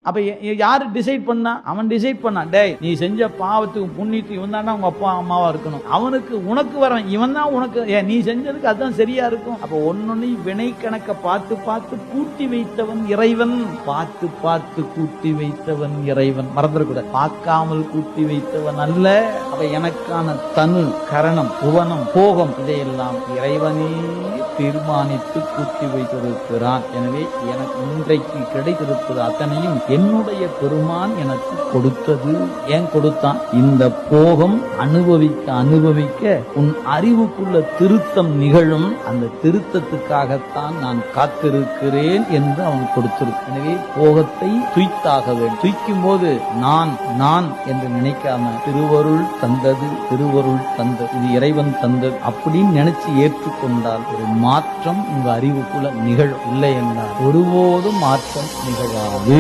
அப்ப யாரு டிசைட் பண்ணா? அவன் டிசைட் பண்ணான். டேய், நீ செஞ்ச பாவத்துக்கு புண்ணியத்துக்கு இவன் தானே உங்க அப்பா அம்மாவா இருக்கணும், அவனுக்கு உனக்கு வரவன் இவன் தான் உனக்கு, நீ செஞ்சதுக்கு அதுதான் சரியா இருக்கும். அப்ப ஒன்னொன்னு வினை கணக்க பார்த்து பார்த்து கூட்டி வைத்தவன் இறைவன். பார்த்து பார்த்து கூட்டி வைத்தவன் இறைவன். மறந்துடக்கூடாது, பார்க்காமல் கூட்டி வைத்தவன் அல்ல. அப்ப எனக்கான தனு, கரணம், புவனம், போகம் இதையெல்லாம் இறைவனே தீர்மானித்து கூட்டி வைத்திருக்கிறான். எனவே எனக்கு இன்றைக்கு கிடைத்திருப்பது அத்தனையும் என்னுடைய பெருமான் எனக்கு கொடுத்தது. ஏன் கொடுத்தான்? இந்த போகம் அனுபவிக்க அனுபவிக்க உன் அறிவுக்குள்ள திருத்தம் நிகழும், அந்த திருத்தத்துக்காகத்தான் நான் காத்திருக்கிறேன் என்று அவன் கொடுத்திருக்க. எனவே போகத்தை துய்த்தாக வேண்டும். துய்க்கும் போது நான் நான் என்று நினைக்காம திருவருள் தந்தது, திருவருள் தந்தது, இது இறைவன் தந்தது அப்படின்னு நினைச்சு ஏற்றுக்கொண்டால் ஒரு மாற்றம் உங்க அறிவுக்குள்ள நிகழும். இல்லை என்றால் ஒருபோதும் மாற்றம் நிகழாது.